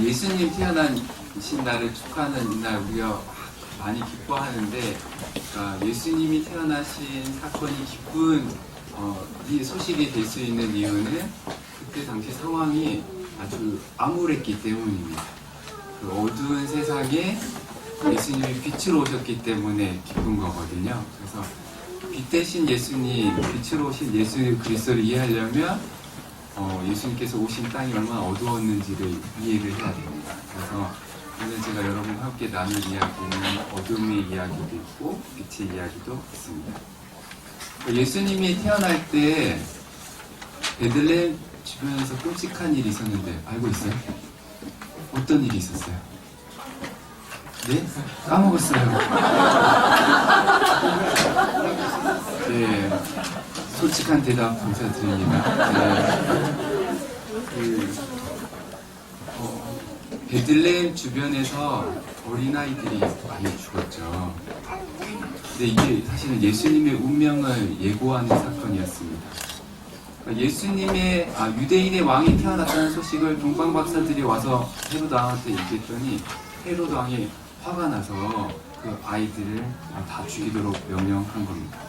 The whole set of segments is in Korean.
예수님 태어나신 날을 축하하는 이날 우리가 많이 기뻐하는데, 예수님이 태어나신 사건이 기쁜 이 소식이 될 수 있는 이유는 그때 당시 상황이 아주 암울했기 때문입니다. 그 어두운 세상에 예수님이 빛으로 오셨기 때문에 기쁜 거거든요. 그래서 빛 대신 예수님, 빛으로 오신 예수 그리스도를 이해하려면 예수님께서 오신 땅이 얼마나 어두웠는지를 이해를 해야 됩니다. 그래서 오늘 제가 여러분과 함께 나눌 이야기는 어둠의 이야기도 있고 빛의 이야기도 있습니다. 예수님이 태어날 때 베들레헴 주변에서 끔찍한 일이 있었는데 알고 있어요? 어떤 일이 있었어요? 네? 까먹었어요. 네, 솔직한 대답 감사드립니다. 네. 베들레헴 주변에서 어린아이들이 많이 죽었죠. 근데 이게 사실은 예수님의 운명을 예고하는 사건이었습니다. 예수님의 유대인의 왕이 태어났다는 소식을 동방 박사들이 와서 헤로드 왕한테 얘기했더니 헤로드 왕이 화가 나서 그 아이들을 다 죽이도록 명령한 겁니다.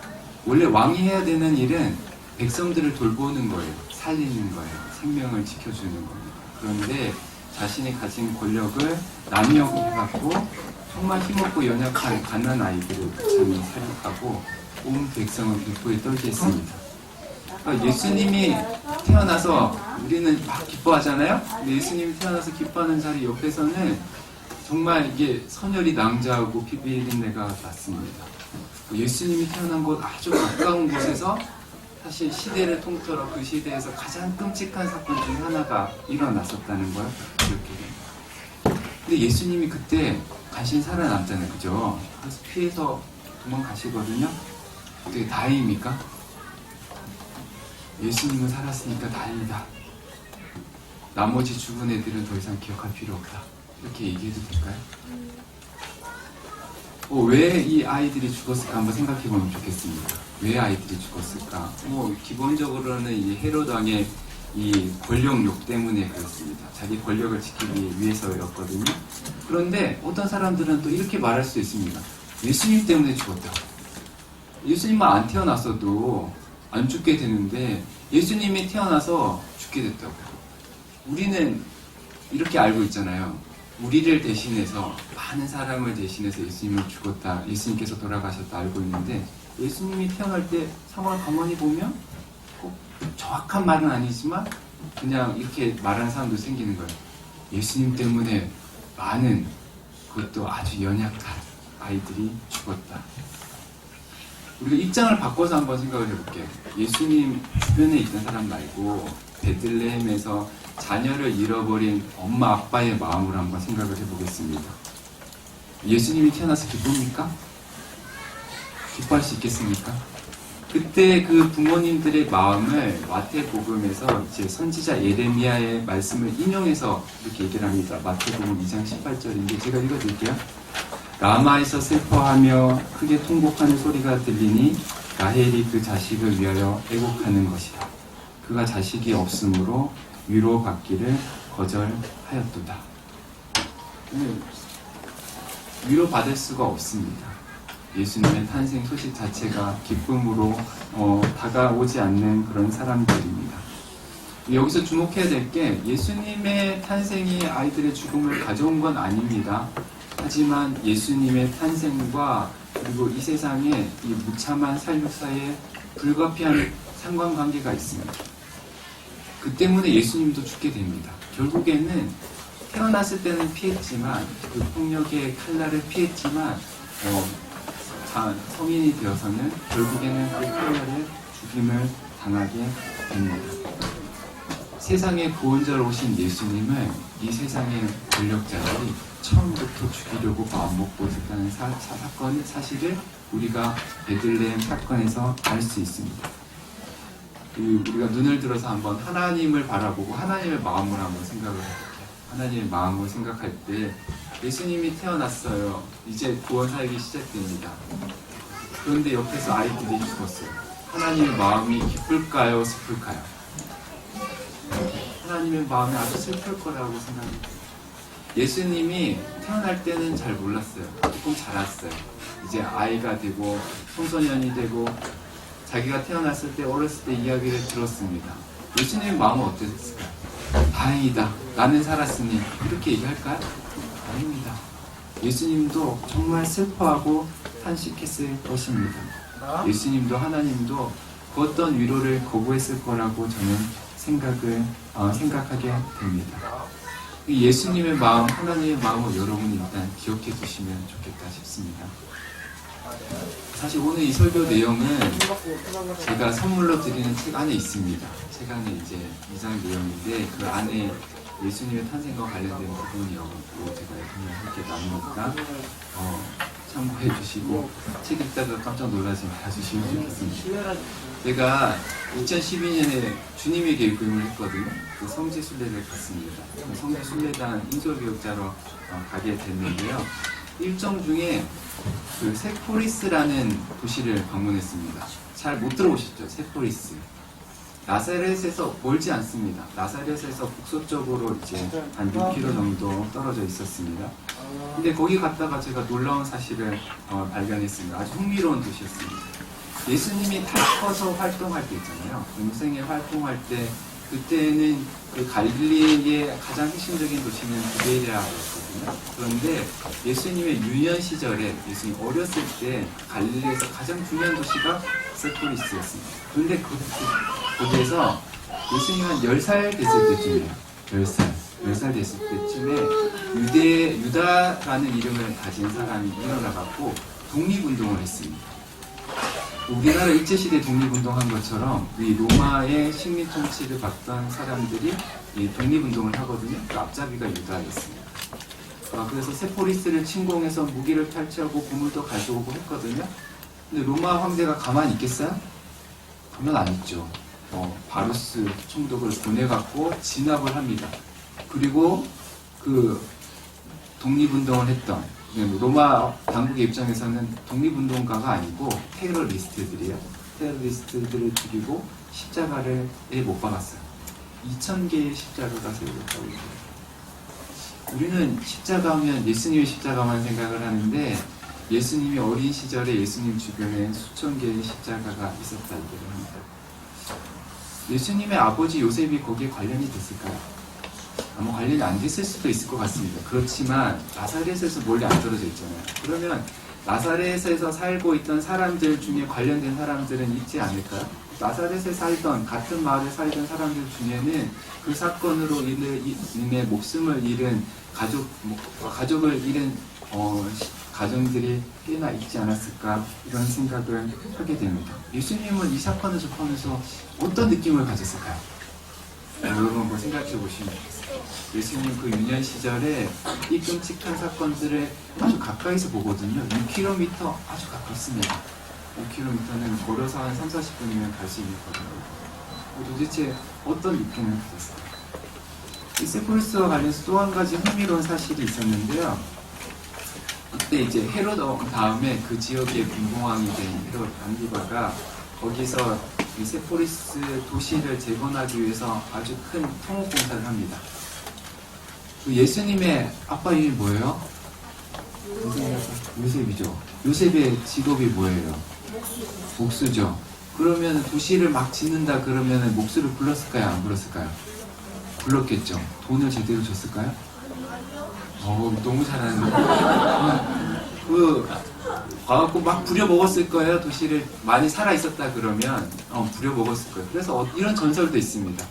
원래 왕이 해야 되는 일은 백성들을 돌보는 거예요. 살리는 거예요. 생명을 지켜주는 겁니다. 그런데 자신이 가진 권력을 남용해갖고 정말 힘없고 연약한 갓난 아이들을 무참히 살육하고 온 백성을 비포에 떨게 했습니다. 그러니까 예수님이 태어나서 우리는 막 기뻐하잖아요? 근데 예수님이 태어나서 기뻐하는 자리 옆에서는 정말 이게 선혈이 낭자하고 피 비린내가 났습니다. 예수님이 태어난 곳 아주 가까운 곳에서 사실 시대를 통틀어 그 시대에서 가장 끔찍한 사건 중에 하나가 일어났었다는 걸 기억해야 됩니다. 근데 예수님이 그때 간신히 살아남잖아요. 그죠? 그래서 피해서 도망가시거든요. 어떻게 다행입니까? 예수님은 살았으니까 다행이다. 나머지 죽은 애들은 더 이상 기억할 필요 없다. 이렇게 얘기해도 될까요? 왜 이 아이들이 죽었을까 한번 생각해 보면 좋겠습니다. 왜 아이들이 죽었을까? 기본적으로는 이 헤로드 왕의 이 권력욕 때문에 그렇습니다. 자기 권력을 지키기 위해서였거든요. 그런데 어떤 사람들은 또 이렇게 말할 수 있습니다. 예수님 때문에 죽었다. 예수님만 안 태어났어도 안 죽게 되는데 예수님이 태어나서 죽게 됐다고. 우리는 이렇게 알고 있잖아요. 우리를 대신해서, 많은 사람을 대신해서 예수님은 죽었다, 예수님께서 돌아가셨다 알고 있는데, 예수님이 태어날 때 상황을 가만히 보면 꼭 정확한 말은 아니지만 그냥 이렇게 말하는 사람도 생기는 거예요. 예수님 때문에 많은, 그것도 아주 연약한 아이들이 죽었다. 우리가 입장을 바꿔서 한번 생각을 해볼게요. 예수님 주변에 있던 사람 말고 베들레헴에서 자녀를 잃어버린 엄마 아빠의 마음을 한번 생각을 해보겠습니다. 예수님이 태어나서 기쁩니까? 기뻐할 수 있겠습니까? 그때 그 부모님들의 마음을 마태복음에서 이제 선지자 예레미야의 말씀을 인용해서 이렇게 얘기를 합니다. 마태복음 2장 18절인데 제가 읽어드릴게요. 라마에서 슬퍼하며 크게 통곡하는 소리가 들리니 라헬이 그 자식을 위하여 애곡하는 것이다. 그가 자식이 없으므로 위로받기를 거절하였도다. 위로받을 수가 없습니다. 예수님의 탄생 소식 자체가 기쁨으로 다가오지 않는 그런 사람들입니다. 여기서 주목해야 될 게 예수님의 탄생이 아이들의 죽음을 가져온 건 아닙니다. 하지만 예수님의 탄생과 그리고 이 세상의 이 무참한 살육 사이에 불가피한 상관관계가 있습니다. 그 때문에 예수님도 죽게 됩니다. 결국에는 태어났을 때는 피했지만 그 폭력의 칼날을 피했지만 성인이 되어서는 결국에는 그 칼날을 죽임을 당하게 됩니다. 세상의 구원자로 오신 예수님을 이 세상의 권력자들이 처음부터 죽이려고 마음먹고 있었다는 사실을 우리가 베들레헴 사건에서 알 수 있습니다. 우리가 눈을 들어서 한번 하나님을 바라보고 하나님의 마음을 한번 생각을 해볼게요. 하나님의 마음을 생각할 때 예수님이 태어났어요. 이제 구원 사역이 시작됩니다. 그런데 옆에서 아이들이 죽었어요. 하나님의 마음이 기쁠까요? 슬플까요? 하나님의 마음이 아주 슬플 거라고 생각합니다. 예수님이 태어날 때는 잘 몰랐어요. 조금 자랐어요. 이제 아이가 되고 청소년이 되고 자기가 태어났을 때 어렸을 때 이야기를 들었습니다. 예수님의 마음은 어땠을까요? 다행이다. 나는 살았으니. 이렇게 얘기할까요? 아닙니다. 예수님도 정말 슬퍼하고 탄식했을 것입니다. 예수님도 하나님도 그 어떤 위로를 거부했을 거라고 저는 생각하게 됩니다. 예수님의 마음, 하나님의 마음을 여러분이 일단 기억해 두시면 좋겠다 싶습니다. 사실 오늘 이 설교 내용은 제가 선물로 드리는 책 안에 있습니다. 책 안에 이제 2장 내용인데 그 안에 예수님의 탄생과 관련된 부분이었고 제가 그냥 함께 나누니까 참고해 주시고 책 읽다가 깜짝 놀라지 말아주시면 좋겠습니다. 제가 2012년에 주님의 계획을 했거든요. 그 성지순례를 갔습니다. 성지순례단 인솔교육자로 가게 됐는데요. 일정 중에 그 세포리스라는 도시를 방문했습니다. 잘 못 들어보셨죠? 세포리스. 나사렛에서 멀지 않습니다. 나사렛에서 북서쪽으로 이제 한 6km 정도 떨어져 있었습니다. 근데 거기 갔다가 제가 놀라운 사실을 발견했습니다. 아주 흥미로운 도시였습니다. 예수님이 다 커서 활동할 때 있잖아요. 인생에 활동할 때 그때는 그 갈릴리의 가장 핵심적인 도시는 구데리아였거든요. 그런데 예수님의 유년 시절에 예수님 어렸을 때 갈릴리에서 가장 중요한 도시가 세포리스였습니다. 그런데 거기에서 예수님이 한 10살 됐을 때쯤이에요. 10살 됐을 때쯤에 유다라는 이름을 가진 사람이 일어나갖고 독립운동을 했습니다. 우리나라 일제시대 독립운동한 것처럼 이 로마의 식민 통치를 받던 사람들이 이 독립운동을 하거든요. 그 앞잡이가 유다였습니다. 그래서 세포리스를 침공해서 무기를 탈취하고 보물도 가져오고 했거든요. 근데 로마 황제가 가만히 있겠어요? 가만 안 있죠. 바루스 총독을 보내갖고 진압을 합니다. 그리고 그 독립운동을 했던 로마 당국의 입장에서는 독립운동가가 아니고 테러리스트들이에요. 테러리스트들을 죽이고 십자가를 못 박았어요. 2000개의 십자가가 세워졌다고 해요. 우리는 십자가 하면 예수님의 십자가만 생각을 하는데 예수님이 어린 시절에 예수님 주변에 수천 개의 십자가가 있었다 얘기를 합니다. 예수님의 아버지 요셉이 거기에 관련이 됐을까요? 아마 관련이 안 됐을 수도 있을 것 같습니다. 그렇지만 나사렛에서 멀리 안 떨어져 있잖아요. 그러면 나사렛에서 살고 있던 사람들 중에 관련된 사람들은 있지 않을까요? 나사렛에 살던 같은 마을에 살던 사람들 중에는 그 사건으로 인해 목숨을 잃은 가족을 잃은 가정들이 꽤나 있지 않았을까 이런 생각을 하게 됩니다. 예수님은 이 사건을 접하면서 어떤 느낌을 가졌을까요? 여러분 한번 생각해 보시면 예수님 그 유년 시절에 이 끔찍한 사건들을 아주 가까이서 보거든요. 6km 아주 가깝습니다. 5km는 걸어서 한 3-40분이면 갈 수 있는 거거든요. 도대체 어떤 느낌을 가졌을까요? 이 세포리스와 관련해서 또 한 가지 흥미로운 사실이 있었는데요. 그때 이제 헤롯 다음에 그 지역의 분봉왕이 된 헤롯 안티바가 거기서 이 세포리스 도시를 재건하기 위해서 아주 큰 통합공사를 합니다. 그 예수님의 아빠 이름이 뭐예요? 요셉이죠. 요셉의 직업이 뭐예요? 목수죠. 그러면 도시를 막 짓는다 그러면 목수를 불렀을까요? 안 불렀을까요? 불렀겠죠. 돈을 제대로 줬을까요? 너무 잘하는데. 가갖고 막 부려먹었을 거예요. 도시를 많이 살아있었다 그러면 부려먹었을 거예요. 그래서 이런 전설도 있습니다.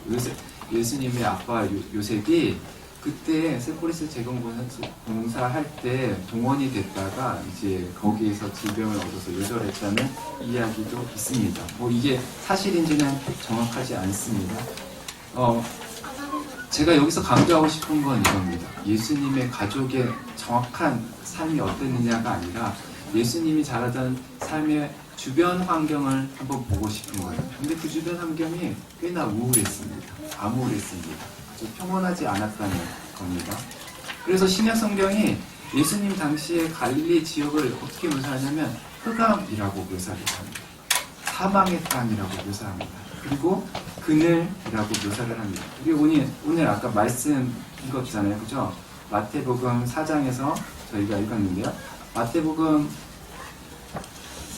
예수님의 아빠 요셉이 그때 세포리스 재건공사 할 때 동원이 됐다가 이제 거기에서 질병을 얻어서 요절했다는 이야기도 있습니다. 이게 사실인지는 정확하지 않습니다. 제가 여기서 강조하고 싶은 건 이겁니다. 예수님의 가족의 정확한 삶이 어땠느냐가 아니라 예수님이 자라던 삶의 주변 환경을 한번 보고 싶은 거예요. 근데 그 주변 환경이 꽤나 우울했습니다. 암울했습니다. 아주 평온하지 않았다는 겁니다. 그래서 신약 성경이 예수님 당시의 갈릴리 지역을 어떻게 묘사하냐면 흑암이라고 묘사를 합니다. 사망의 땅이라고 묘사합니다. 그리고 그늘이라고 묘사를 합니다. 그리고 오늘 아까 말씀 읽었잖아요. 그죠? 마태복음 4장에서 저희가 읽었는데요. 마태복음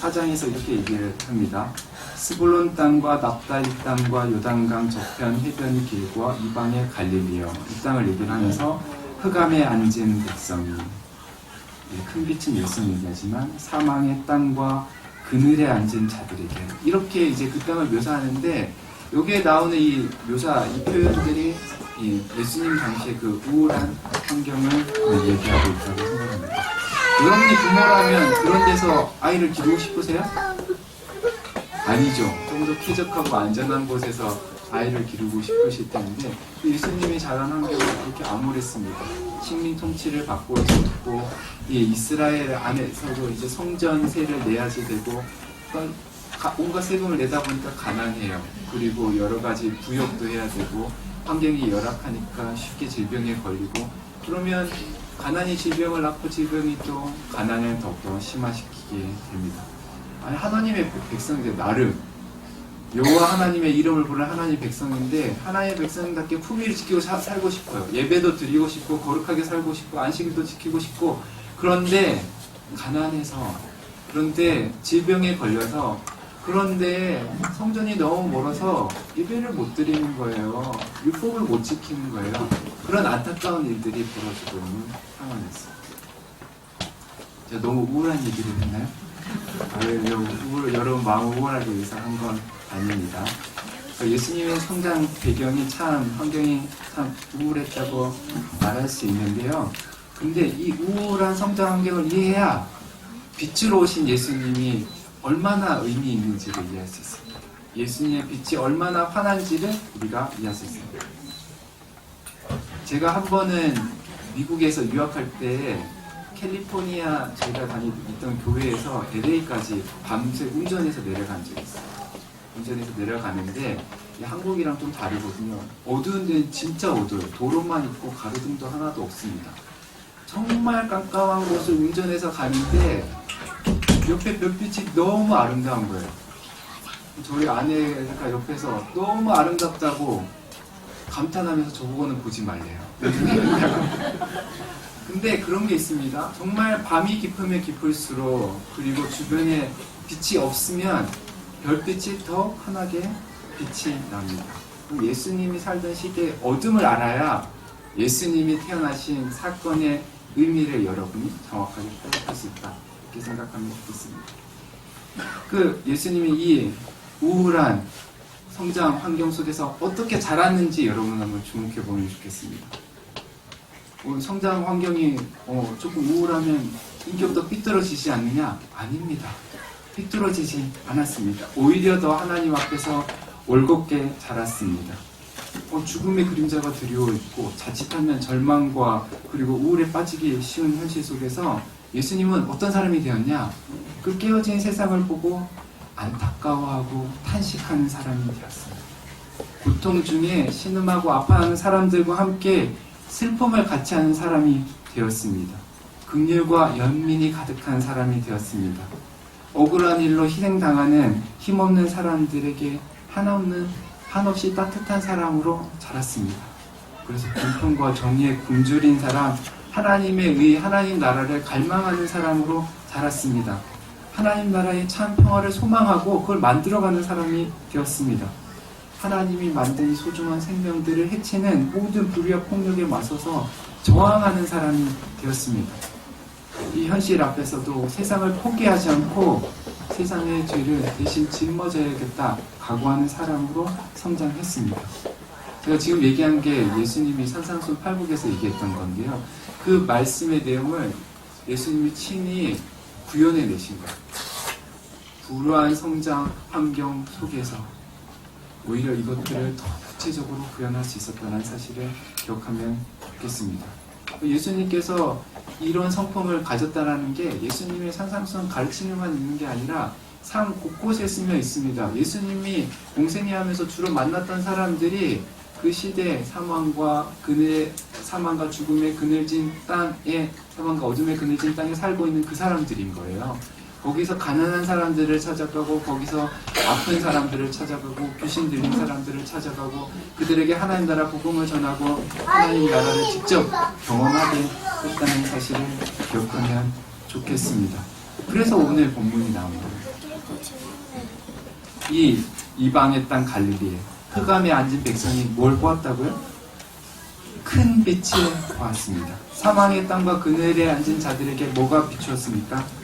4장에서 이렇게 얘기를 합니다. 스불론 땅과 납달리 땅과 요단강 저편 해변이 길고 이방의 갈릴리여, 이 땅을 얘기를 하면서 흑암에 앉은 백성이, 큰 빛은 예수님 얘기하지만 사망의 땅과 그늘에 앉은 자들에게, 이렇게 이제 그 땅을 묘사하는데, 여기에 나오는 이 묘사, 이 표현들이 이 예수님 당시의 그 우울한 환경을 얘기하고 있다고 생각합니다. 여러분이 부모라면 그런 데서 아이를 기르고 싶으세요? 아니죠. 좀 더 쾌적하고 안전한 곳에서 아이를 기르고 싶으실 텐데, 예수님이 자란 환경은 그렇게 암울했습니다. 식민 통치를 받고 있었고, 이스라엘 안에서도 이제 성전세를 내야지 되고, 온갖 세금을 내다 보니까 가난해요. 그리고 여러 가지 부역도 해야 되고, 환경이 열악하니까 쉽게 질병에 걸리고, 그러면 가난이 질병을 낳고 질병이 또 가난을 더욱더 심화시키게 됩니다. 아니, 하나님의 백성인데, 나름 여호와 하나님의 이름을 부르는 하나님의 백성인데, 하나님의 백성답게 품위를 지키고 살고 싶어요. 예배도 드리고 싶고, 거룩하게 살고 싶고, 안식일도 지키고 싶고, 그런데 가난해서, 그런데 질병에 걸려서, 그런데 성전이 너무 멀어서 예배를 못 드리는 거예요. 율법을 못 지키는 거예요. 그런 안타까운 일들이 벌어지고 있는 상황이었어요. 제가 너무 우울한 얘기를 했나요? 여러분 마음을 우울하게 위해서 한 건 아닙니다. 예수님의 성장 배경이 환경이 참 우울했다고 말할 수 있는데요. 근데 이 우울한 성장 환경을 이해해야 빛으로 오신 예수님이 얼마나 의미 있는지를 이해할 수 있습니다. 예수님의 빛이 얼마나 환한지를 우리가 이해할 수 있습니다. 제가 한 번은 미국에서 유학할 때 캘리포니아 저희가 다니던 교회에서 LA까지 밤새 운전해서 내려간 적이 있어요. 운전해서 내려가는데 한국이랑 좀 다르거든요. 어두운 데는 진짜 어두워요. 도로만 있고 가로등도 하나도 없습니다. 정말 깜깜한 곳을 운전해서 가는데 옆에 별빛이 너무 아름다운 거예요. 저희 아내가 옆에서 너무 아름답다고 감탄하면서 저보고는 보지 말래요. 근데 그런 게 있습니다. 정말 밤이 깊으면 깊을수록, 그리고 주변에 빛이 없으면 별빛이 더 환하게 빛이 납니다. 예수님이 살던 시대의 어둠을 알아야 예수님이 태어나신 사건의 의미를 여러분이 정확하게 파악할 수 있다. 이렇게 생각하면 좋겠습니다. 예수님이 이 우울한 성장 환경 속에서 어떻게 자랐는지 여러분 한번 주목해 보면 좋겠습니다. 성장 환경이 조금 우울하면 인격도 삐뚤어지지 않느냐? 아닙니다. 삐뚤어지지 않았습니다. 오히려 더 하나님 앞에서 올곧게 자랐습니다. 죽음의 그림자가 드리워 있고, 자칫하면 절망과 그리고 우울에 빠지기 쉬운 현실 속에서 예수님은 어떤 사람이 되었냐? 그 깨어진 세상을 보고 안타까워하고 탄식하는 사람이 되었습니다. 고통 중에 신음하고 아파하는 사람들과 함께 슬픔을 같이 하는 사람이 되었습니다. 긍휼과 연민이 가득한 사람이 되었습니다. 억울한 일로 희생당하는 힘없는 사람들에게 한없이 따뜻한 사람으로 자랐습니다. 그래서 공평과 정의에 굶주린 사람, 하나님 나라를 갈망하는 사람으로 자랐습니다. 하나님 나라의 참 평화를 소망하고 그걸 만들어가는 사람이 되었습니다. 하나님이 만든 소중한 생명들을 해치는 모든 불의와 폭력에 맞서서 저항하는 사람이 되었습니다. 이 현실 앞에서도 세상을 포기하지 않고 세상의 죄를 대신 짊어져야겠다 각오하는 사람으로 성장했습니다. 제가 지금 얘기한 게 예수님이 산상순 8국에서 얘기했던 건데요. 그 말씀의 내용을 예수님이 친히 구현해 내신 거예요. 불우한 성장 환경 속에서 오히려 이것들을 더 구체적으로 구현할 수 있었다는 사실을 기억하면 좋겠습니다. 예수님께서 이런 성품을 가졌다는 게 예수님의 산상순 가르침에만 있는 게 아니라 삶 곳곳에 스며 있습니다. 예수님이 공생애하면서 주로 만났던 사람들이 그 시대 사망과 죽음의 그늘진 땅에, 사망과 어둠의 그늘진 땅에 살고 있는 그 사람들인 거예요. 거기서 가난한 사람들을 찾아가고 거기서 아픈 사람들을 찾아가고 귀신 들린 사람들을 찾아가고 그들에게 하나님 나라 복음을 전하고 하나님 나라를 직접 경험하게 했다는 사실을 기억하면 좋겠습니다. 그래서 오늘 본문이 나옵니다. 이 이방의 땅 갈릴리에 흑암에 앉은 백성이 뭘 보았다고요? 큰 빛을 보았습니다. 사망의 땅과 그늘에 앉은 자들에게 뭐가 비추었습니까?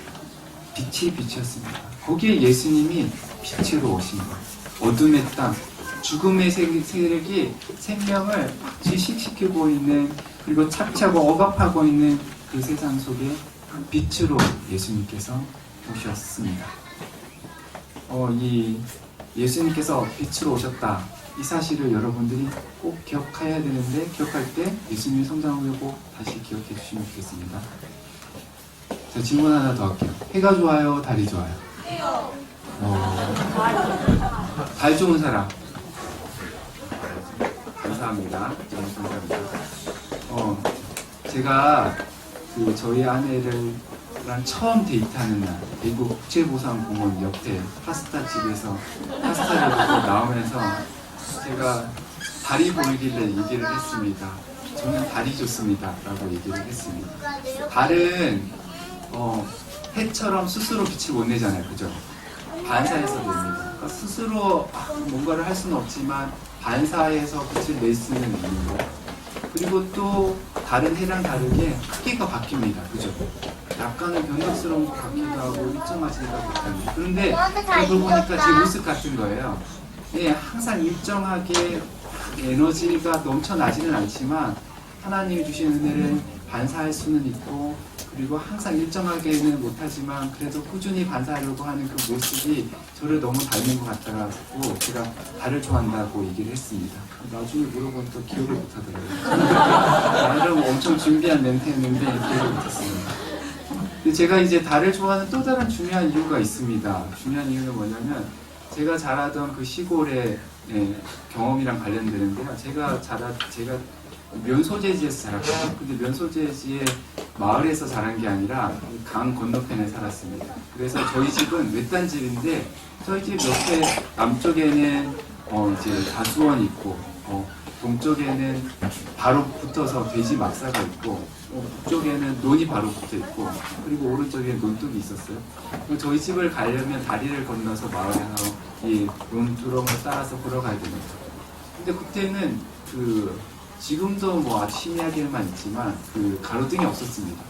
빛이 비추었습니다. 거기에 예수님이 빛으로 오신 거예요. 어둠의 땅, 죽음의 세력이 생명을 지식시키고 있는, 그리고 착취하고 억압하고 있는 그 세상 속에 빛으로 예수님께서 오셨습니다. 이 예수님께서 빛으로 오셨다, 이 사실을 여러분들이 꼭 기억해야 되는데, 기억할 때 예수님의 성장을 꼭 다시 기억해 주시면 좋겠습니다. 자, 질문 하나 더 할게요. 해가 좋아요, 달이 좋아요? 해요. 달 좋은 사람. 감사합니다. 정말 감사합니다. 제가 저희 아내랑 처음 데이트하는 날, 대구 국제보상공원 옆에 파스타 집에서 파스타를 먹고 나오면서 제가 달이 보이길래 얘기를 했습니다. 저는 달이 좋습니다 라고 얘기를 했습니다. 달은 해처럼 스스로 빛을 못 내잖아요, 그죠? 반사해서 냅니다. 그러니까 스스로 뭔가를 할 수는 없지만 반사해서 빛을 낼 수는 있는 거예요. 그리고 또 다른 해랑 다르게 크기가 바뀝니다, 그죠? 약간은 변덕스러운 것 같기도 하고 일정하지가 못합니다. 그런데 그걸 보니까 제 모습 같은 거예요. 예, 항상 일정하게 에너지가 넘쳐나지는 않지만 하나님이 주신 은혜를 반사할 수는 있고, 그리고 항상 일정하게는 못하지만 그래도 꾸준히 반사하려고 하는 그 모습이 저를 너무 닮은 것 같아가지고 제가 달을 좋아한다고 얘기를 했습니다. 나중에 물어보니 또 기억을 못하더라고요. 나름 엄청 준비한 멘트였는데 기억을 못했습니다. 근데 제가 이제 달을 좋아하는 또 다른 중요한 이유가 있습니다. 중요한 이유는 뭐냐면 제가 자라던 그 시골의 경험이랑 관련되는데요. 제가 면소재지에서 자랐거든요. 근데 면소재지의 마을에서 자란 게 아니라 강 건너편에 살았습니다. 그래서 저희 집은 외딴 집인데 저희 집 옆에 남쪽에는 이제 다수원이 있고 동쪽에는 바로 붙어서 돼지 막사가 있고 북쪽에는 논이 바로 붙어 있고 그리고 오른쪽에 논둑이 있었어요. 저희 집을 가려면 다리를 건너서 마을에서 이 논두렁을 따라서 걸어가야 됩니다. 근데 그때는 지금도 뭐 아주 희미하게만 있지만 가로등이 없었습니다.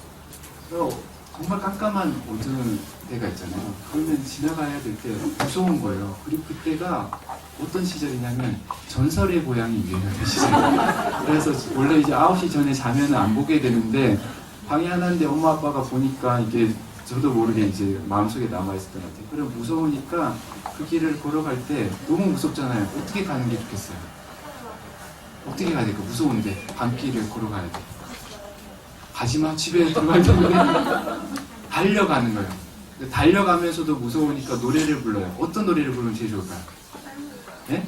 그래서 정말 깜깜한 어두운 데가 있잖아요. 그러면 지나가야 될 때 무서운 거예요. 그리고 그때가 어떤 시절이냐면 전설의 고향이 유행하는 시절이에요. 그래서 원래 이제 9시 전에 자면은 안 보게 되는데 방이 하나인데 엄마 아빠가 보니까 이게 저도 모르게 이제 마음속에 남아있었던 것 같아요. 그리고 무서우니까 그 길을 걸어갈 때 너무 무섭잖아요. 어떻게 가는 게 좋겠어요? 어떻게 가야 될까? 무서운데 밤길을 걸어가야 돼. 가지마, 집에 들어갈 텐데. 달려가는 거예요. 달려가면서도 무서우니까 노래를 불러요. 어떤 노래를 부르면 제일 좋을까요? 네?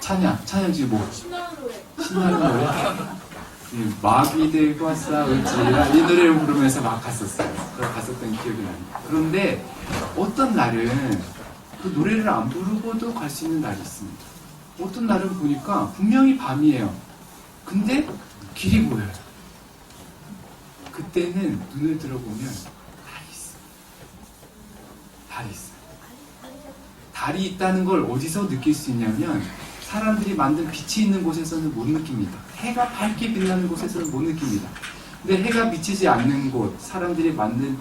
찬양 지금 뭐? 신나는 노래? 마귀들과 싸울지라 이 노래를 부르면서 막 갔었어요. 갔었던 기억이 납니다. 그런데 어떤 날은 그 노래를 안 부르고도 갈 수 있는 날이 있습니다. 어떤 날은 보니까 분명히 밤이에요. 근데 길이 보여요. 그때는 눈을 들어보면 달이 있어요. 달이 있어요. 달이 있다는 걸 어디서 느낄 수 있냐면 사람들이 만든 빛이 있는 곳에서는 못 느낍니다. 해가 밝게 빛나는 곳에서는 못 느낍니다. 근데 해가 비치지 않는 곳, 사람들이 만든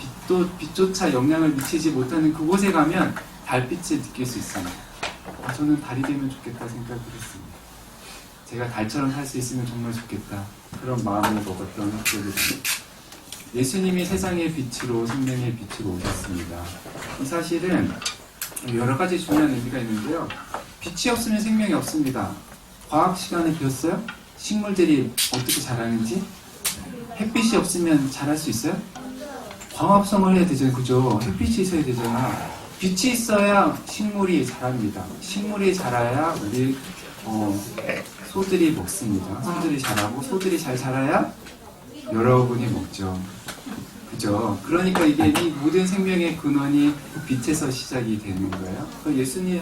빛조차 영향을 미치지 못하는 그곳에 가면 달빛을 느낄 수 있습니다. 저는 달이 되면 좋겠다 생각을 했습니다. 제가 달처럼 살 수 있으면 정말 좋겠다. 그런 마음을 먹었던 기억이 듭니다. 예수님이 세상의 빛으로, 생명의 빛으로 오셨습니다. 이 사실은 여러 가지 중요한 의미가 있는데요. 빛이 없으면 생명이 없습니다. 과학 시간에 배웠어요? 식물들이 어떻게 자라는지? 햇빛이 없으면 자랄 수 있어요? 광합성을 해야 되잖아요. 그죠? 햇빛이 있어야 되잖아. 빛이 있어야 식물이 자랍니다. 식물이 자라야 우리 소들이 먹습니다. 소들이 자라고 소들이 잘 자라야 여러분이 먹죠. 그죠? 그러니까 이게 이 모든 생명의 근원이 빛에서 시작이 되는 거예요. 예수님이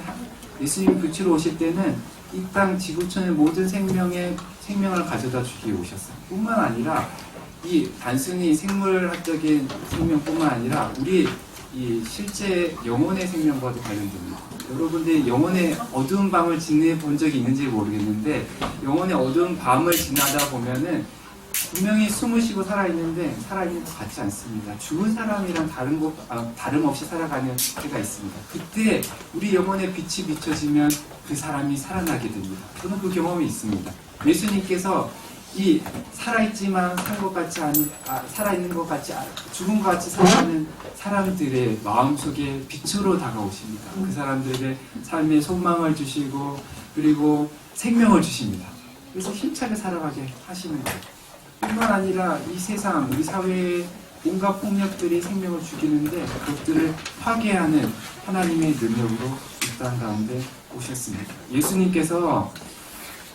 빛으로 오실 때는 이 땅 지구촌의 모든 생명을 가져다 주기에 오셨어요. 뿐만 아니라 이 단순히 생물학적인 생명뿐만 아니라 우리 이 실제 영혼의 생명과도 관련됩니다. 여러분들이 영혼의 어두운 밤을 지내본 적이 있는지 모르겠는데 영혼의 어두운 밤을 지나다 보면은 분명히 숨을 쉬고 살아있는데 살아있는 것 같지 않습니다. 죽은 사람이랑 다름없이 살아가는 때가 있습니다. 그때 우리 영혼의 빛이 비춰지면 그 사람이 살아나게 됩니다. 저는 그 경험이 있습니다. 예수님께서 이 살아있지만 살아있는 것 같지 죽은 것 같이 살아가는 사람들의 마음속에 빛으로 다가오십니다. 그 사람들의 삶에 소망을 주시고 그리고 생명을 주십니다. 그래서 힘차게 살아가게 하시는 거예요. 뿐만 아니라 이 세상, 우리 사회의 온갖 폭력들이 생명을 죽이는데 그것들을 파괴하는 하나님의 능력으로 이 땅 가운데 오셨습니다. 예수님께서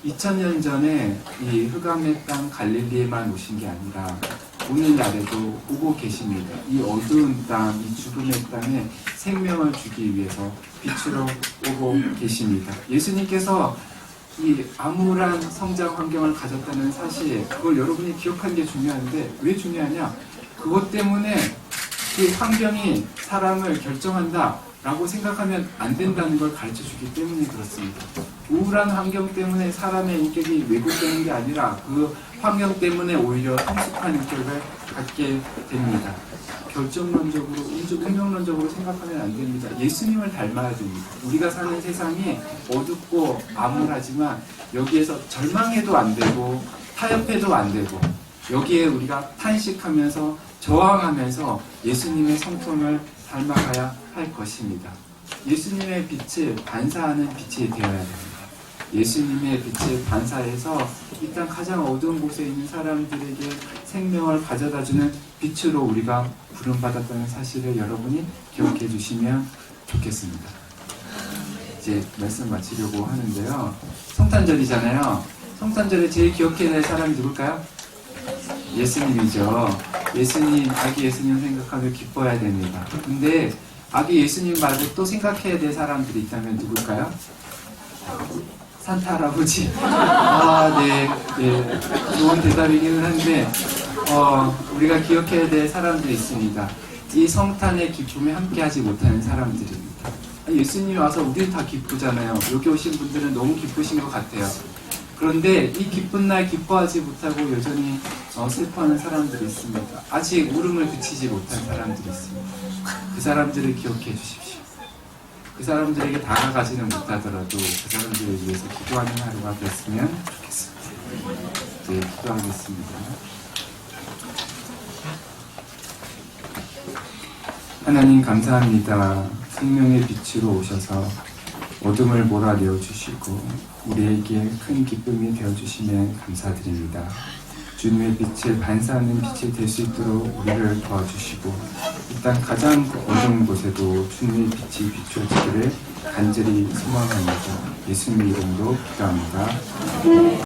2000년 전에 이 흑암의 땅 갈릴리에만 오신 게 아니라 오늘날에도 오고 계십니다. 이 어두운 땅, 이 죽음의 땅에 생명을 주기 위해서 빛으로 오고 계십니다. 예수님께서 이 암울한 성장 환경을 가졌다는 사실, 그걸 여러분이 기억하는 게 중요한데 왜 중요하냐? 그것 때문에 그 환경이 사람을 결정한다 라고 생각하면 안 된다는 걸 가르쳐 주기 때문에 그렇습니다. 우울한 환경 때문에 사람의 인격이 왜곡되는 게 아니라 그 환경 때문에 오히려 성숙한 인격을 갖게 됩니다. 결정론적으로, 운명론적으로 생각하면 안 됩니다. 예수님을 닮아야 됩니다. 우리가 사는 세상이 어둡고 암울하지만 여기에서 절망해도 안 되고 타협해도 안 되고 여기에 우리가 탄식하면서 저항하면서 예수님의 성품을 닮아가야 할 것입니다. 예수님의 빛을 반사하는 빛이 되어야 됩니다. 예수님의 빛을 반사해서 이 땅 가장 어두운 곳에 있는 사람들에게 생명을 가져다주는 빛으로 우리가 부름받았다는 사실을 여러분이 기억해 주시면 좋겠습니다. 이제 말씀 마치려고 하는데요. 성탄절이잖아요. 성탄절에 제일 기억해야 될 사람이 누굴까요? 예수님이죠. 예수님, 아기 예수님 생각하며 기뻐해야 됩니다. 근데 아기 예수님 말고 또 생각해야 될 사람들이 있다면 누굴까요? 산타 할아버지. 네. 좋은 대답이기는 한데, 우리가 기억해야 될 사람들이 있습니다. 이 성탄의 기쁨에 함께하지 못하는 사람들입니다. 예수님이 와서 우리는 다 기쁘잖아요. 여기 오신 분들은 너무 기쁘신 것 같아요. 그런데 이 기쁜 날 기뻐하지 못하고 여전히 슬퍼하는 사람들이 있습니다. 아직 울음을 그치지 못한 사람들이 있습니다. 그 사람들을 기억해 주십시오. 그 사람들에게 다가가지는 못하더라도 그 사람들을 위해서 기도하는 하루가 됐으면 좋겠습니다. 네, 기도하겠습니다. 하나님 감사합니다. 생명의 빛으로 오셔서 어둠을 몰아내어 주시고 우리에게 큰 기쁨이 되어주시면 감사드립니다. 주님의 빛을 반사하는 빛이 될 수 있도록 우리를 도와주시고 이 땅 가장 어두운 곳에도 주님의 빛이 비추어지기를 간절히 소망합니다. 예수님의 이름으로 기도합니다.